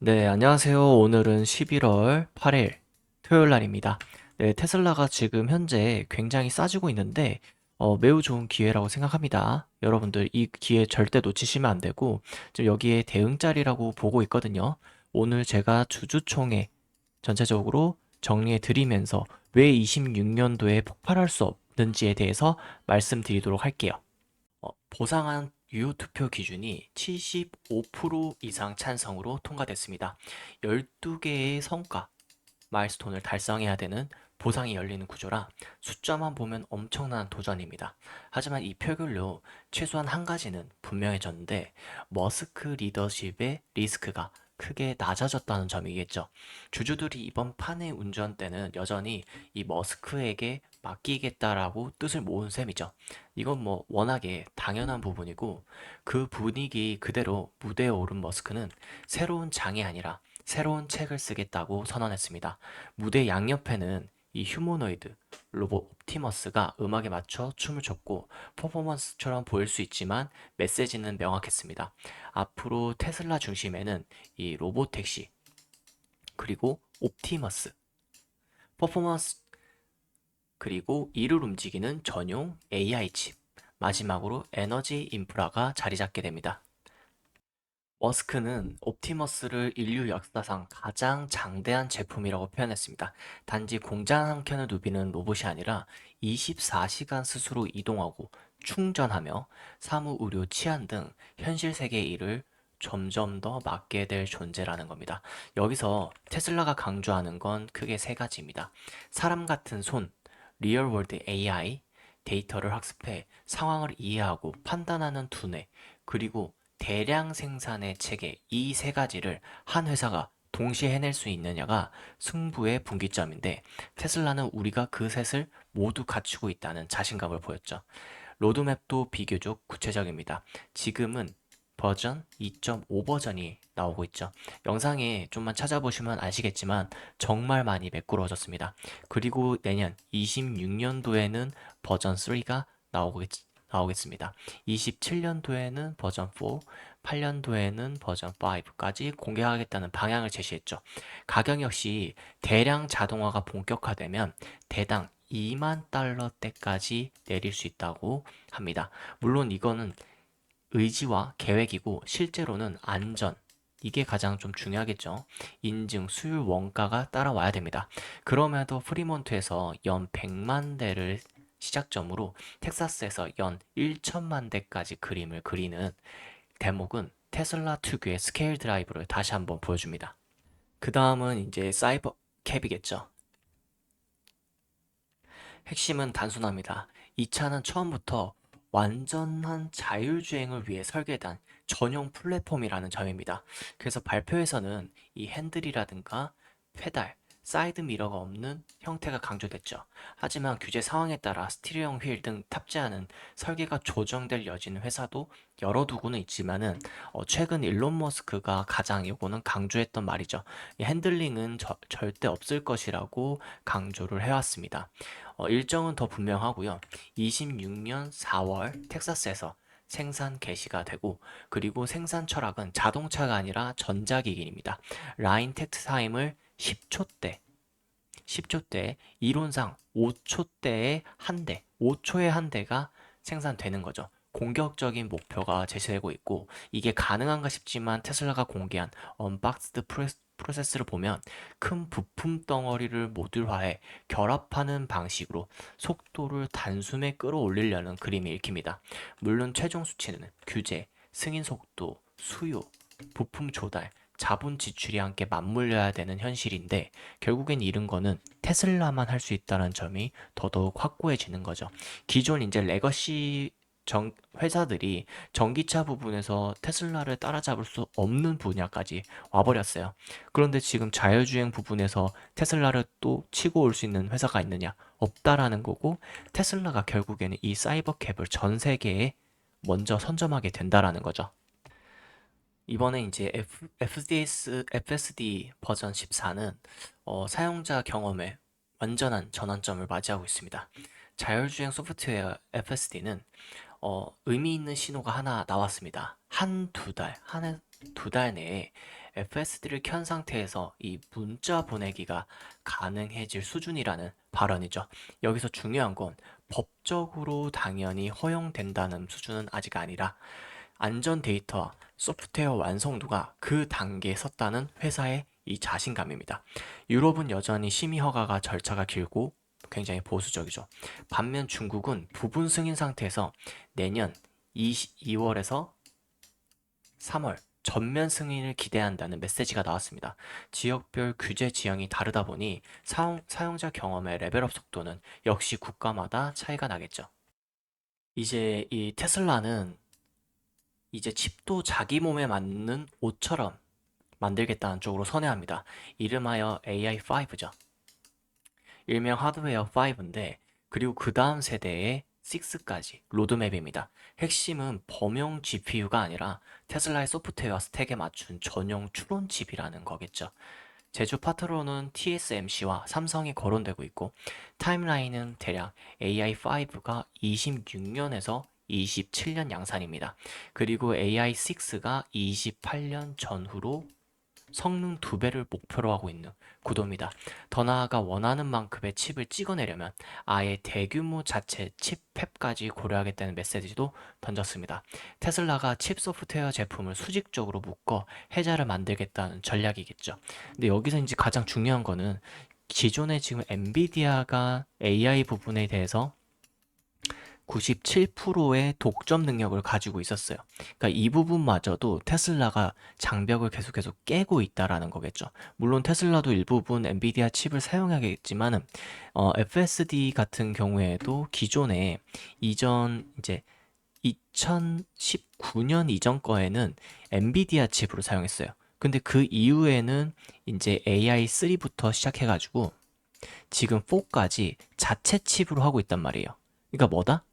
네, 안녕하세요. 오늘은 11월 8일 토요일 날입니다. 네, 테슬라가 지금 현재 굉장히 싸지고 있는데 매우 좋은 기회라고 생각합니다. 여러분들 이 기회 절대 놓치시면 안 되고 지금 여기에 대응자리라고 보고 있거든요. 오늘 제가 주주총회 전체적으로 정리해 드리면서 왜 26년도에 폭발할 수 없는지에 대해서 말씀드리도록 할게요. 보상한 유효 투표 기준이 75% 이상 찬성으로 통과됐습니다. 12개의 성과, 마일스톤을 달성해야 되는 보상이 열리는 구조라 숫자만 보면 엄청난 도전입니다. 하지만 이 표결로 최소한 한 가지는 분명해졌는데 머스크 리더십의 리스크가 크게 낮아졌다는 점이겠죠. 주주들이 이번 판의 운전대는 여전히 이 머스크에게 맡기겠다라고 뜻을 모은 셈이죠. 이건 뭐 워낙에 당연한 부분이고 그 분위기 그대로 무대에 오른 머스크는 새로운 장이 아니라 새로운 책을 쓰겠다고 선언했습니다. 무대 양옆에는 이 휴머노이드 로봇 옵티머스가 음악에 맞춰 춤을 췄고 퍼포먼스처럼 보일 수 있지만 메시지는 명확했습니다. 앞으로 테슬라 중심에는 이 로봇 택시 그리고 옵티머스 퍼포먼스 그리고 이를 움직이는 전용 AI 칩 마지막으로 에너지 인프라가 자리 잡게 됩니다. 머스크는 옵티머스를 인류 역사상 가장 장대한 제품이라고 표현했습니다. 단지 공장 한 켠을 누비는 로봇이 아니라 24시간 스스로 이동하고 충전하며 사무, 의료, 치안 등 현실 세계의 일을 점점 더 맡게 될 존재라는 겁니다. 여기서 테슬라가 강조하는 건 크게 세 가지입니다. 사람 같은 손, 리얼월드 AI, 데이터를 학습해 상황을 이해하고 판단하는 두뇌, 그리고 대량 생산의 체계 이 세 가지를 한 회사가 동시에 해낼 수 있느냐가 승부의 분기점인데 테슬라는 우리가 그 셋을 모두 갖추고 있다는 자신감을 보였죠. 로드맵도 비교적 구체적입니다. 지금은 버전 2.5 버전이 나오고 있죠. 영상에 좀만 찾아보시면 아시겠지만 정말 많이 매끄러워졌습니다. 그리고 내년 26년도에는 버전 3가 나오겠습니다. 27년도에는 버전 4, 8년도에는 버전 5까지 공개하겠다는 방향을 제시했죠. 가격 역시 대량 자동화가 본격화되면 대당 2만 달러대까지 내릴 수 있다고 합니다. 물론 이거는 의지와 계획이고 실제로는 안전, 이게 가장 좀 중요하겠죠. 인증, 수율 원가가 따라와야 됩니다. 그럼에도 프리몬트에서 연 100만 대를 시작점으로 텍사스에서 연 1천만 대까지 그림을 그리는 대목은 테슬라 특유의 스케일 드라이브를 다시 한번 보여줍니다. 그 다음은 이제 사이버 캡이겠죠. 핵심은 단순합니다. 이 차는 처음부터 완전한 자율주행을 위해 설계된 전용 플랫폼이라는 점입니다. 그래서 발표에서는 이 핸들이라든가 페달, 사이드 미러가 없는 형태가 강조됐죠. 하지만 규제 상황에 따라 스티리형 휠 등 탑재하는 설계가 조정될 여지는 회사도 열어두고는 있지만은 최근 일론 머스크가 가장 요거는 강조했던 말이죠. 이 핸들링은 절대 없을 것이라고 강조를 해왔습니다. 일정은 더 분명하고요. 26년 4월 텍사스에서 생산 개시가 되고 그리고 생산 철학은 자동차가 아니라 전자기기입니다. 라인 텍트 타임을 10초대 이론상 5초대에 한 대, 5초에 한 대가 생산되는 거죠. 공격적인 목표가 제시되고 있고 이게 가능한가 싶지만 테슬라가 공개한 언박스드 프로세스를 보면 큰 부품 덩어리를 모듈화해 결합하는 방식으로 속도를 단숨에 끌어올리려는 그림이 읽힙니다. 물론 최종 수치는 규제, 승인 속도, 수요, 부품 조달, 자본 지출이 함께 맞물려야 되는 현실인데 결국엔 이런 거는 테슬라만 할 수 있다는 점이 더더욱 확고해지는 거죠. 기존 이제 레거시 회사들이 전기차 부분에서 테슬라를 따라잡을 수 없는 분야까지 와버렸어요. 그런데 지금 자율주행 부분에서 테슬라를 또 치고 올 수 있는 회사가 있느냐? 없다라는 거고 테슬라가 결국에는 이 사이버 캡을 전 세계에 먼저 선점하게 된다라는 거죠. 이번에 이제 FSD 버전 14는 사용자 경험에 완전한 전환점을 맞이하고 있습니다. 자율주행 소프트웨어 FSD는 의미 있는 신호가 하나 나왔습니다. 한 두 달 내에 FSD를 켠 상태에서 이 문자 보내기가 가능해질 수준이라는 발언이죠. 여기서 중요한 건 법적으로 당연히 허용된다는 수준은 아직 아니라 안전 데이터와 소프트웨어 완성도가 그 단계에 섰다는 회사의 이 자신감입니다. 유럽은 여전히 심의 허가가 절차가 길고 굉장히 보수적이죠. 반면 중국은 부분 승인 상태에서 내년 2월에서 3월 전면 승인을 기대한다는 메시지가 나왔습니다. 지역별 규제 지형이 다르다 보니 사용자 경험의 레벨업 속도는 역시 국가마다 차이가 나겠죠. 이제 이 테슬라는 이제 칩도 자기 몸에 맞는 옷처럼 만들겠다는 쪽으로 선회합니다. 이름하여 AI5죠. 일명 하드웨어 5인데, 그리고 그 다음 세대의 6까지 로드맵입니다. 핵심은 범용 GPU가 아니라 테슬라의 소프트웨어 스택에 맞춘 전용 추론 칩이라는 거겠죠. 제조 파트로는 TSMC와 삼성이 거론되고 있고, 타임라인은 대략 AI5가 26년에서 27년 양산입니다. 그리고 AI6가 28년 전후로 성능 2배를 목표로 하고 있는 구도입니다. 더 나아가 원하는 만큼의 칩을 찍어내려면 아예 대규모 자체 칩 팹까지 고려하겠다는 메시지도 던졌습니다. 테슬라가 칩 소프트웨어 제품을 수직적으로 묶어 해자를 만들겠다는 전략이겠죠. 근데 여기서 이제 가장 중요한 거는 기존에 지금 엔비디아가 AI 부분에 대해서 97%의 독점 능력을 가지고 있었어요. 그러니까 이 부분마저도 테슬라가 장벽을 계속 깨고 있다라는 거겠죠. 물론 테슬라도 일부분 엔비디아 칩을 사용하겠지만은 FSD 같은 경우에도 기존에 이전 이제 2019년 이전 거에는 엔비디아 칩으로 사용했어요. 근데 그 이후에는 이제 AI3부터 시작해가지고 지금 4까지 자체 칩으로 하고 있단 말이에요. 그러니까 뭐다?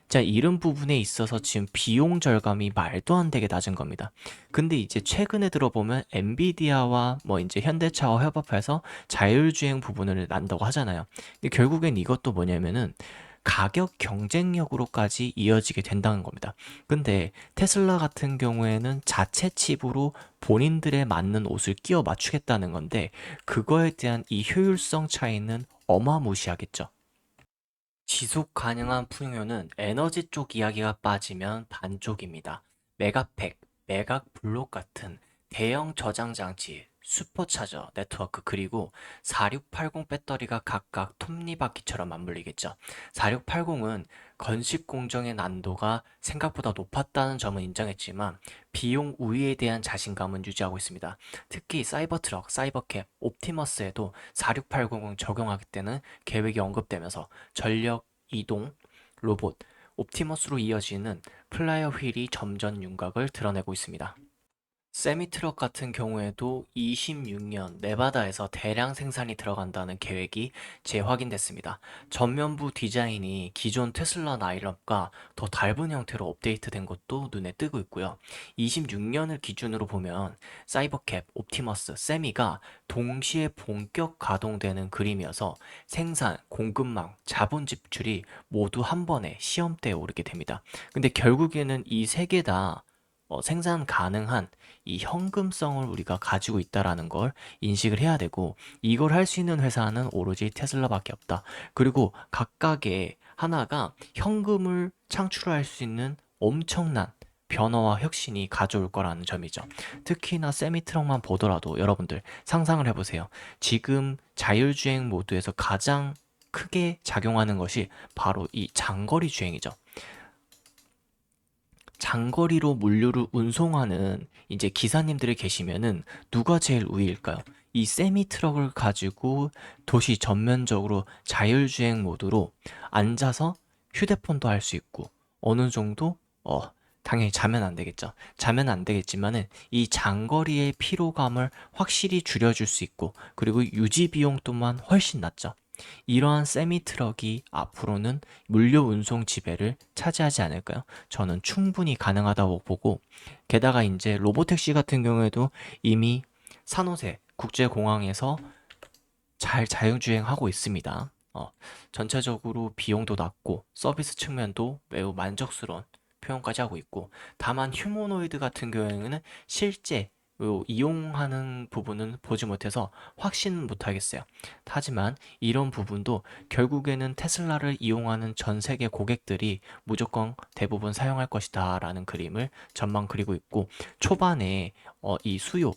자, 이런 부분에 있어서 지금 비용 절감이 말도 안 되게 낮은 겁니다. 근데 이제 최근에 들어보면 엔비디아와 뭐 이제 현대차와 협업해서 자율주행 부분을 난다고 하잖아요. 근데 결국엔 이것도 뭐냐면은 가격 경쟁력으로까지 이어지게 된다는 겁니다. 근데 테슬라 같은 경우에는 자체 칩으로 본인들에 맞는 옷을 끼워 맞추겠다는 건데 그거에 대한 이 효율성 차이는 어마무시하겠죠. 지속 가능한 풍요는 에너지 쪽 이야기가 빠지면 반쪽입니다. 메가팩, 메각 블록 같은 대형 저장 장치, 슈퍼차저 네트워크 그리고 4680 배터리가 각각 톱니바퀴처럼 맞물리겠죠. 4680은 건식 공정의 난도가 생각보다 높았다는 점은 인정했지만 비용 우위에 대한 자신감은 유지하고 있습니다. 특히 사이버트럭, 사이버캡, 옵티머스에도 4680을 적용하기 때는 계획이 언급되면서 전력, 이동, 로봇, 옵티머스로 이어지는 플라이어 휠이 점점 윤곽을 드러내고 있습니다. 세미트럭 같은 경우에도 26년 네바다에서 대량 생산이 들어간다는 계획이 재확인됐습니다. 전면부 디자인이 기존 테슬라 나인업과 더 닮은 형태로 업데이트된 것도 눈에 띄고 있고요. 26년을 기준으로 보면 사이버캡, 옵티머스, 세미가 동시에 본격 가동되는 그림이어서 생산, 공급망, 자본 집출이 모두 한 번에 시험대에 오르게 됩니다. 근데 결국에는 이 세 개 다 생산 가능한 이 현금성을 우리가 가지고 있다라는 걸 인식을 해야 되고 이걸 할 수 있는 회사는 오로지 테슬라밖에 없다. 그리고 각각의 하나가 현금을 창출할 수 있는 엄청난 변화와 혁신이 가져올 거라는 점이죠. 특히나 세미트럭만 보더라도 여러분들 상상을 해보세요. 지금 자율주행 모드에서 가장 크게 작용하는 것이 바로 이 장거리 주행이죠. 장거리로 물류를 운송하는 이제 기사님들이 계시면은 누가 제일 우위일까요? 이 세미 트럭을 가지고 도시 전면적으로 자율주행 모드로 앉아서 휴대폰도 할 수 있고 어느 정도 당연히 자면 안 되겠죠. 자면 안 되겠지만은 이 장거리의 피로감을 확실히 줄여줄 수 있고 그리고 유지 비용 또한 훨씬 낮죠. 이러한 세미 트럭이 앞으로는 물류 운송 지배를 차지하지 않을까요? 저는 충분히 가능하다고 보고, 게다가 이제 로보택시 같은 경우에도 이미 산호세 국제공항에서 잘 자율주행하고 있습니다. 전체적으로 비용도 낮고 서비스 측면도 매우 만족스러운 표현까지 하고 있고, 다만 휴머노이드 같은 경우에는 실제 이용하는 부분은 보지 못해서 확신 못하겠어요. 하지만 이런 부분도 결국에는 테슬라를 이용하는 전 세계 고객들이 무조건 대부분 사용할 것이다 라는 그림을 전망 그리고 있고, 초반에 이 수요,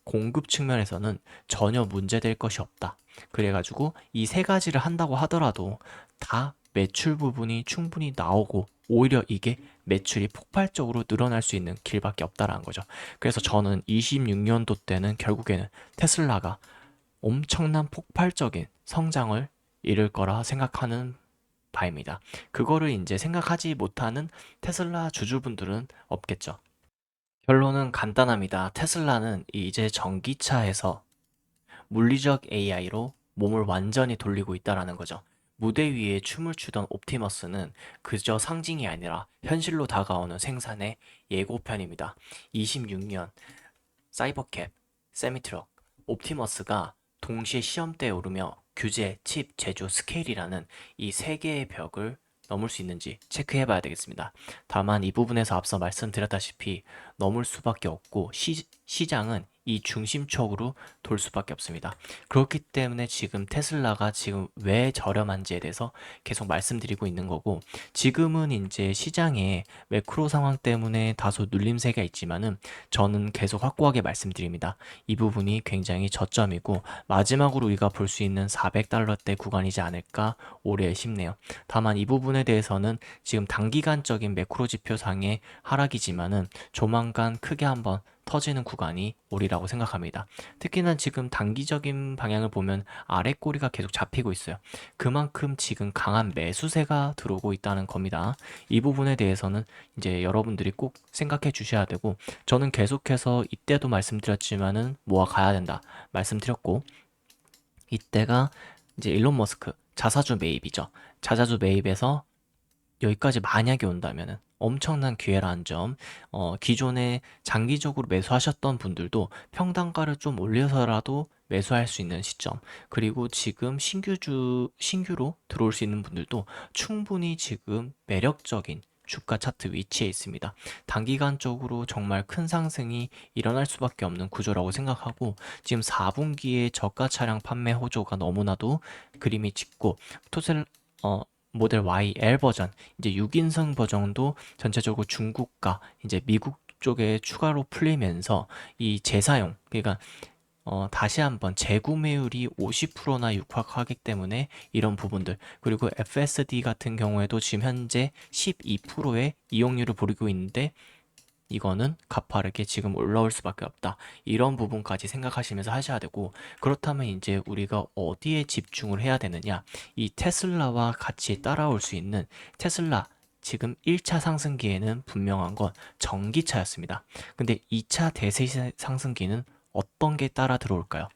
공급 측면에서는 전혀 문제될 것이 없다. 그래가지고 이 세 가지를 한다고 하더라도 다 매출 부분이 충분히 나오고, 오히려 이게 매출이 폭발적으로 늘어날 수 있는 길밖에 없다라는 거죠. 그래서 저는 26년도 때는 결국에는 테슬라가 엄청난 폭발적인 성장을 이룰 거라 생각하는 바입니다. 그거를 이제 생각하지 못하는 테슬라 주주분들은 없겠죠. 결론은 간단합니다. 테슬라는 이제 전기차에서 물리적 AI로 몸을 완전히 돌리고 있다라는 거죠. 무대 위에 춤을 추던 옵티머스는 그저 상징이 아니라 현실로 다가오는 생산의 예고편입니다. 26년 사이버캡, 세미트럭, 옵티머스가 동시에 시험대에 오르며 규제, 칩, 제조, 스케일이라는 이 세 개의 벽을 넘을 수 있는지 체크해 봐야 되겠습니다. 다만 이 부분에서 앞서 말씀드렸다시피 넘을 수밖에 없고, 시장은 이 중심축으로 돌 수밖에 없습니다. 그렇기 때문에 지금 테슬라가 지금 왜 저렴한지에 대해서 계속 말씀드리고 있는 거고, 지금은 이제 시장에 매크로 상황 때문에 다소 눌림세가 있지만은 저는 계속 확고하게 말씀드립니다. 이 부분이 굉장히 저점이고 마지막으로 우리가 볼 수 있는 400달러대 구간이지 않을까 올해 싶네요. 다만 이 부분에 대해서는 지금 단기간적인 매크로 지표상의 하락이지만은 조만간 크게 한번 터지는 구간이 오리라고 생각합니다. 특히나 지금 단기적인 방향을 보면 아래 꼬리가 계속 잡히고 있어요. 그만큼 지금 강한 매수세가 들어오고 있다는 겁니다. 이 부분에 대해서는 이제 여러분들이 꼭 생각해 주셔야 되고, 저는 계속해서 이때도 말씀드렸지만은 모아 가야 된다 말씀드렸고, 이때가 이제 일론 머스크 자사주 매입이죠. 자사주 매입에서 여기까지 만약에 온다면은 엄청난 기회라는 점, 기존에 장기적으로 매수하셨던 분들도 평단가를 좀 올려서라도 매수할 수 있는 시점, 그리고 지금 신규로 들어올 수 있는 분들도 충분히 지금 매력적인 주가 차트 위치에 있습니다. 단기간적으로 정말 큰 상승이 일어날 수밖에 없는 구조라고 생각하고, 지금 4분기에 저가 차량 판매 호조가 너무나도 그림이 짙고, 토셀 모델 Y L 버전, 이제 6인승 버전도 전체적으로 중국과 이제 미국 쪽에 추가로 풀리면서 이 재사용, 그러니까 다시 한번 재구매율이 50%나 육박하기 때문에 이런 부분들, 그리고 FSD 같은 경우에도 지금 현재 12%의 이용률을 보이고 있는데 이거는 가파르게 지금 올라올 수밖에 없다. 이런 부분까지 생각하시면서 하셔야 되고, 그렇다면 이제 우리가 어디에 집중을 해야 되느냐? 이 테슬라와 같이 따라올 수 있는 테슬라, 지금 1차 상승기에는 분명한 건 전기차였습니다. 근데 2차 대세 상승기는 어떤 게 따라 들어올까요?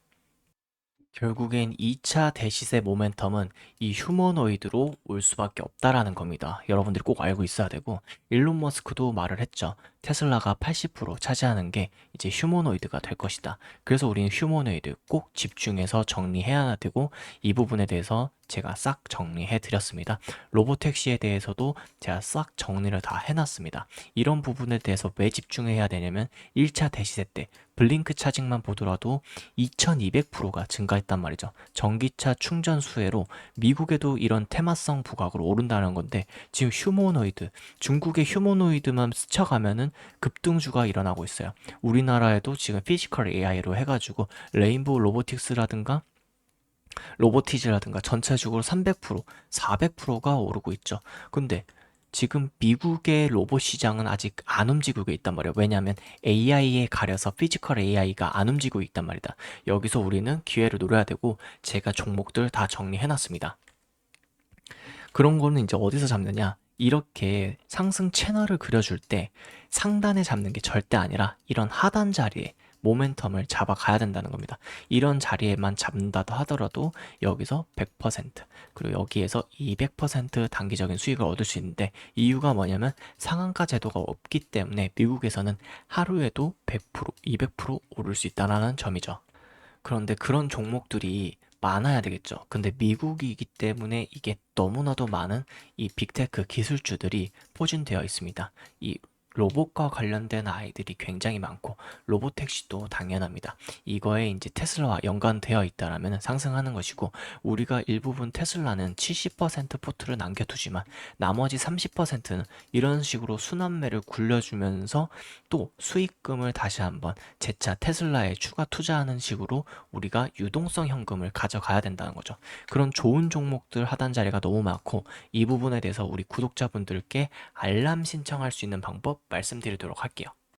결국엔 2차 대시세 모멘텀은 이 휴머노이드로 올 수밖에 없다라는 겁니다. 여러분들이 꼭 알고 있어야 되고, 일론 머스크도 말을 했죠. 테슬라가 80% 차지하는 게 이제 휴머노이드가 될 것이다. 그래서 우리는 휴머노이드 꼭 집중해서 정리해야 되고, 이 부분에 대해서 제가 싹 정리해 드렸습니다. 로보택시에 대해서도 제가 싹 정리를 다 해놨습니다. 이런 부분에 대해서 왜 집중해야 되냐면 1차 대시세 때 블링크 차징만 보더라도 2200%가 증가했단 말이죠. 전기차 충전 수혜로 미국에도 이런 테마성 부각으로 오른다는 건데, 지금 휴머노이드, 중국의 휴머노이드만 스쳐가면은 급등주가 일어나고 있어요. 우리나라에도 지금 피지컬 AI로 해가지고 레인보우 로보틱스라든가 로보티즈라든가 전체적으로 300%, 400%가 오르고 있죠. 근데 지금 미국의 로봇 시장은 아직 안 움직이고 있단 말이에요. 왜냐하면 AI에 가려서 피지컬 AI가 안 움직이고 있단 말이다. 여기서 우리는 기회를 노려야 되고, 제가 종목들 다 정리해놨습니다. 그런 거는 이제 어디서 잡느냐? 이렇게 상승 채널을 그려줄 때 상단에 잡는 게 절대 아니라 이런 하단 자리에 모멘텀을 잡아가야 된다는 겁니다. 이런 자리에만 잡는다 하더라도 여기서 100%, 그리고 여기에서 200% 단기적인 수익을 얻을 수 있는데, 이유가 뭐냐면 상한가 제도가 없기 때문에 미국에서는 하루에도 100%, 200% 오를 수 있다는 점이죠. 그런데 그런 종목들이 많아야 되겠죠. 근데 미국이기 때문에 이게 너무나도 많은 이 빅테크 기술주들이 포진되어 있습니다. 이 로봇과 관련된 아이들이 굉장히 많고 로보택시도 당연합니다. 이거에 이제 테슬라와 연관되어 있다라면 상승하는 것이고, 우리가 일부분 테슬라는 70% 포트를 남겨두지만 나머지 30%는 이런 식으로 순환매를 굴려주면서 또 수익금을 다시 한번 재차 테슬라에 추가 투자하는 식으로 우리가 유동성 현금을 가져가야 된다는 거죠. 그런 좋은 종목들 하단 자리가 너무 많고, 이 부분에 대해서 우리 구독자분들께 알람 신청할 수 있는 방법 말씀드리도록 할게요.